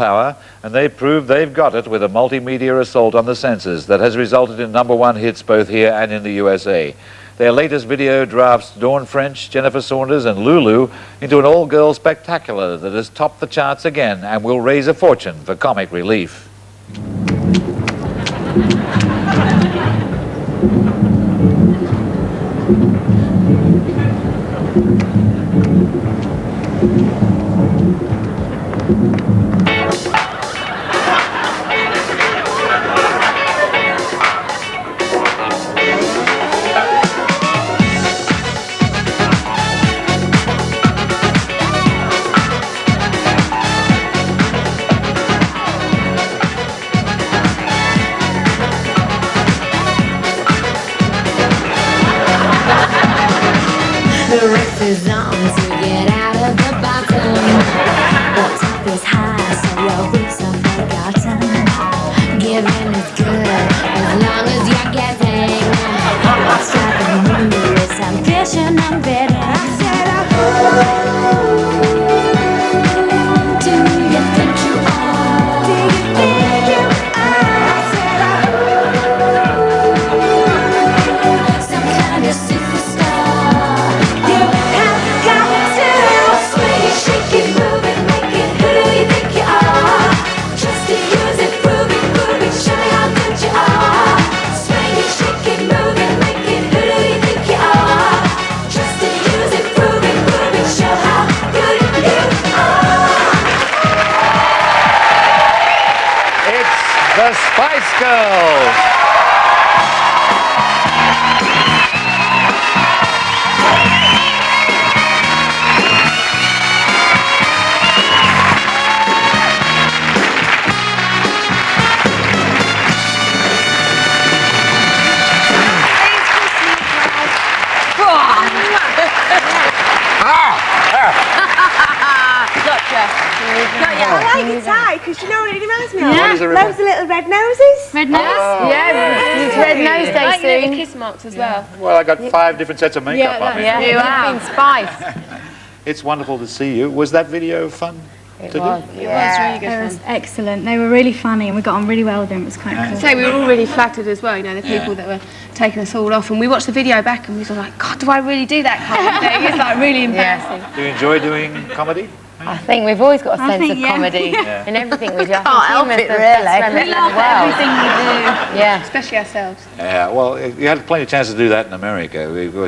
power, and they proved they've got it with a multimedia assault on the censors that has resulted in #1 hits both here and in the USA. Their latest video drafts Dawn French, Jennifer Saunders and Lulu into an all-girl spectacular that has topped the charts again and will raise a fortune for comic relief. The race is on to get out of the bottom. The top is high, so your roots are forgotten. Giving is good as long as you're getting. What's driving you is ambition and bitter. I said, do you think you are? Do you think you are? I said, some kind of superstar. The Spice Girls! I like it tie because you know what it reminds me of? What does it remind- Loads of little red noses. Red nose? Yeah, it's red nose day Like the soon. kiss marks as well. Well, I got 5 different sets of makeup on me. Yeah, you have been Spice. It's wonderful to see you. Was that video fun to do? It was really good It was fun. excellent. They were really funny and we got on really well with them. It was quite cool. So we were all really flattered as well, you know, the people that were taking us all off. And we watched the video back and we were like, God, do I really do that kind of thing? It's like really embarrassing. Do you enjoy doing comedy? I think we've always got a sense of yeah. comedy Yeah. in everything we do. I Can't think help humour's it, the really. best remedy We in the laugh at world. everything we do. Yeah. Especially ourselves. Yeah, well, you had plenty of chance to do that in America. We were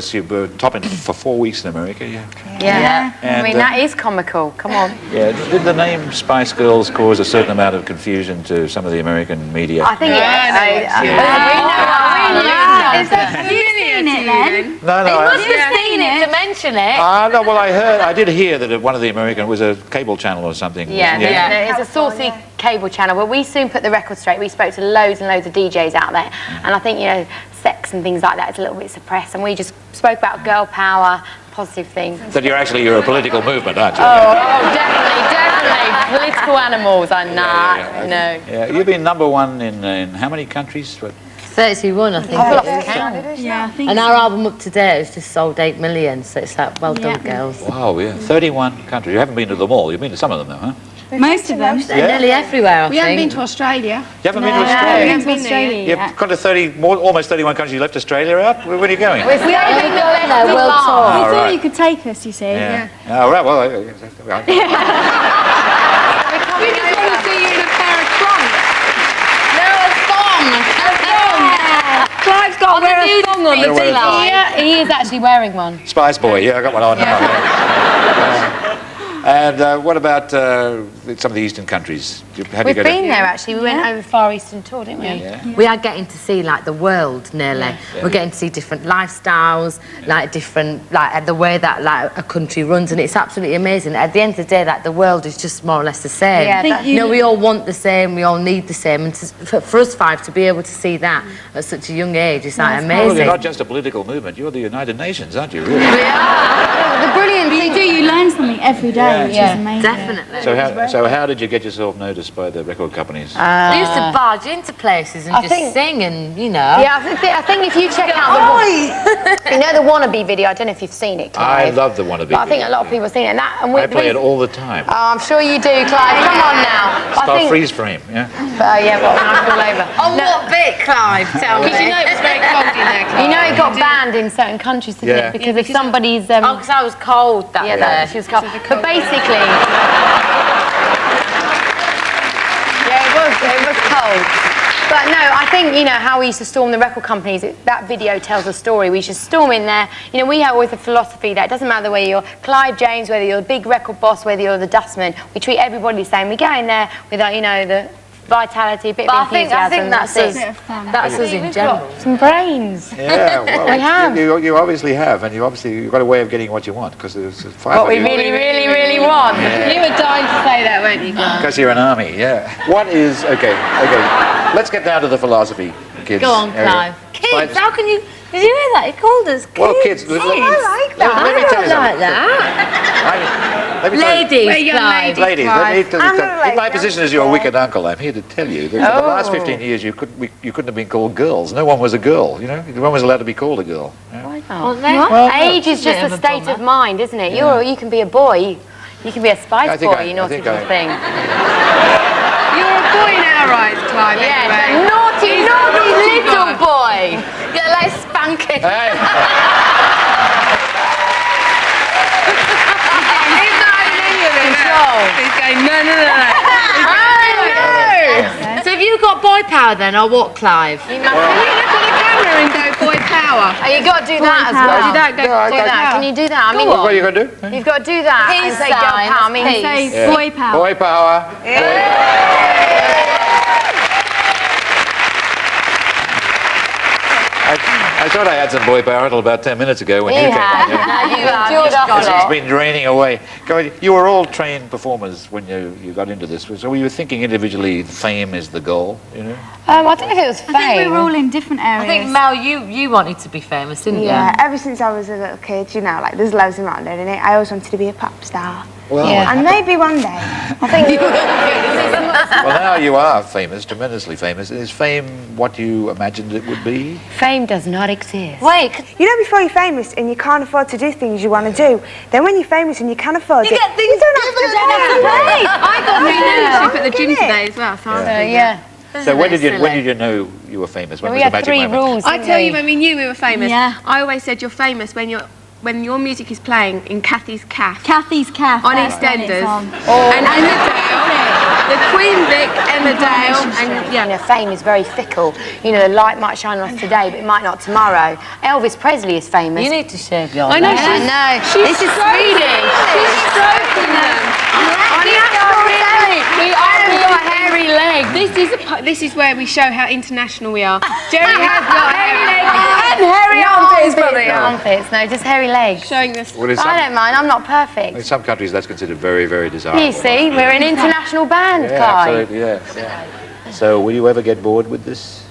topping for 4 weeks in America, yeah. Yeah. And, I mean, that is comical. Come on. Yeah, did the name Spice Girls cause a certain amount of confusion to some of the American media? I think we know. Is that have you seen it then? No, You I, must have seen it to mention it. no, well, I did hear that one of the American was a cable channel or something. Yeah, it's a saucy cable channel, but we soon put the record straight. We spoke to loads and loads of DJs out there, and I think, you know, sex and things like that is a little bit suppressed, and we just spoke about girl power, positive things. That you're a political movement, aren't you? Oh, definitely. Political animals, I'm not, no. Yeah, you've been #1 in how many countries? 31, I think. Yeah, I think And our album up to date has just sold 8 million, so it's like, well done, Yeah. girls. Wow, yeah, 31 countries. You haven't been to them all. You've been to some of them, though, huh? most of them. They're nearly everywhere, I We haven't been think. to Australia. You haven't been to We Australia? went to Australia. You've gone to almost 31 countries. You left Australia out? Where are you going? We only been No, world We tour. Oh, thought right. you could take us, you see. Yeah. Oh, right, well, We just want to see you in a pair of trunks. Clive's got to wear a thong on the TV. He is actually wearing one. Spice Boy, yeah, I got one on now. And what about some of the eastern countries? We've been there, actually. We went over Far Eastern tour, didn't we? Yeah. We are getting to see like the world nearly. We're getting to see different lifestyles, like different, like the way that like a country runs, and it's absolutely amazing. At the end of the day, like the world is just more or less the same. Yeah, think You know, we all want the same, we all need the same, and for us 5 to be able to see that at such a young age is like Well, amazing. you're not just a political movement, you're the United Nations, aren't you, really? The brilliant You thing. do, you learn something every day, which is amazing. Definitely. So how did you get yourself noticed by the record companies? We used to barge into places and I just think- sing and, you know. Yeah, I think if you check out you know the Wannabe video, I don't know if you've seen it, I Clive. love the Wannabe. But I think a lot of people have seen it. And I play it all the time. Oh, I'm sure you do, Clive. Come on now. called freeze frame, yeah. Yeah, well, when I fall over. On what bit, Clive? Tell me. Because you know it was very cold in there, Clive. You know it got banned in certain countries, didn't Yeah. it? Because if somebody's... Oh, because I was cold that yeah, day. she was cold. But basically... yeah, it was cold. But no, I think, you know, how we used to storm the record companies, that video tells a story. We should storm in there. You know, we have always a philosophy that it doesn't matter whether you're Clive James, whether you're the big record boss, whether you're the dustman. We treat everybody the same. We go in there with, you know, the vitality, a bit of enthusiasm. I think that's us. That's us in general. Some brains. Yeah, well, We have. You obviously have, and you've got a way of getting what you want, because there's 5 What of we you. really, really, really want. You were dying to say that, weren't you, Clive? Because you're an army, yeah. What is... Okay. Let's get down to the philosophy, kids. Go on, There we go. Clive. Kids, how can you... Did you hear that? He called us kids. Well, kids... Let me tell you something. Let me tell you... Ladies, We're young Clive. Ladies, let me tell I'm you, a in my lady, position as your wicked uncle, I'm here to tell you that for the last 15 years you couldn't have been called girls. No one was a girl, you know? No one was allowed to be called a girl. Yeah. Well, Well, age is just a state of mind, isn't it? You can be a boy. You can be a spice boy, you naughty little thing. You're a boy in our eyes, Clive, Yes, anyway. a naughty, He's a naughty naughty little boy. boy. Get like spanking. Hey. He's not having any of it. Control. He's going, no. So have you got boy power then, or what, Clive? Can you look at the camera and go, boy power? Oh, you got to do that as Do well. that, go, No, I Do boy that. power. Can you do that? I mean, What are you going to do? you've got to do that and Peace say girl sign, power. I mean, peace. Say boy power. Boy power. I thought I had some boy power until about 10 minutes ago when you you came have. on. Yeah. No, you have. You've got It's it. been draining away. You were all trained performers when you got into this. So were you thinking individually fame is the goal, you know? I don't know if it was I think we fame. were all in different areas. I think, Mel, you wanted to be famous, didn't Yeah, ever since I was a little kid, you know, like there's loads around there, innit? I always wanted to be a pop star. Well, Yeah. And maybe one day. I think well, now you are famous, tremendously famous. Is fame what you imagined it would be? fame does not exist. you? Wait, You know, before you're famous and you can't afford to do things you want to do, then when you're famous and you can afford it, you don't have to pay. I got free membership at the gym today as well, so I was doing Yeah. So when did you know you were famous? When We was the had magic 3 moment? rules. I didn't tell we? you, when we knew we were famous, Yeah. I always said you're famous when your music is playing in Kathy's Cafe. Kathy's Cafe. On that's when it's EastEnders. on. And Emmerdale, the Queen Vic, Emmerdale, and You know, fame is very fickle. You know, the light might shine on us today, but it might not tomorrow. Elvis Presley is famous. you need to shave your I know, legs. I know. She's This is Swedish. She's stroking them. I haven't got a hairy leg. This is where we show how international we are. Jerry has got hairy legs. And hairy armpits, probably. Armpits, no, just hairy legs. Showing us. Well, in I don't mind. I'm not perfect. some countries that's considered very, very desirable. You see, we're an international band, Yeah, Clive. absolutely, yeah. So will you ever get bored with this?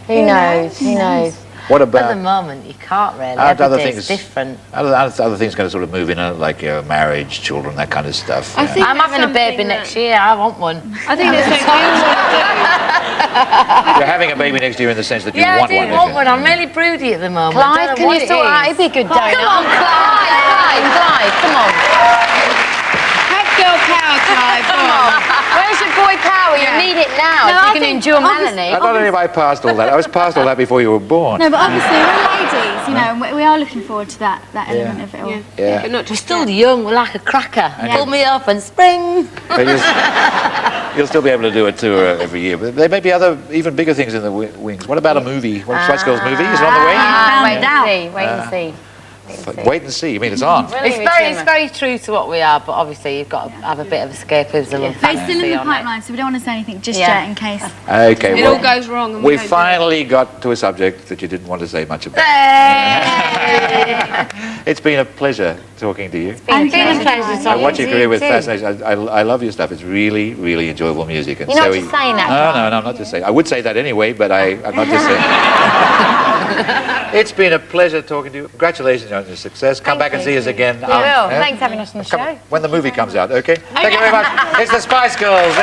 Who knows? Who knows? What At the about moment, you can't really. Aren't Every other day's things different. other things going to sort of move in, like marriage, children, that kind of stuff? I yeah. think I'm that's having a baby something next year. I want one. I think there's something we all want to You're having a baby next year in the sense that you Yeah, want I one. do want one. I'm really broody at the moment. I Clive, don't know can what you it sort out? is. It'd be a good donut. Come on, Clive, come on. Have girl power, Clive. Come on. Where's your boy power? Yeah. You need it now No, if I you're going to think endure obviously- Melanie. Not only have I passed all that, I was past all that before you were born. No, but obviously we're ladies, you know, and we are looking forward to that element of it all. Yeah. But not We're just still young. We're like a cracker. Pull me up and spring. But you'll still be able to do a tour every year. But there may be other, even bigger things in the wings. What about a movie? One Spice Girls movie? Is it on the way? Wait out. and see. Wait and see. Wait and see. You mean it's on? It's very true to what we are, but obviously you've got to have a bit of escapism and It's fantasy still in the on it. pipeline, so we don't want to say anything just Yeah. yet in case. Okay, it all goes wrong. And we don't do it. finally got to a subject that you didn't want to say much about. It's been a pleasure talking to you. It's been a pleasure pleasure I talking watch your career with too. fascination. I love your stuff. It's really, really enjoyable music. And You're not so just saying that, No, I'm not just saying. I would say that anyway, but I'm not just saying. It's been a pleasure talking to you. Congratulations on your success. Come back and see us again. We will. Thanks for having us on the show. When the movie comes out, okay? Thank you very much. It's the Spice Girls.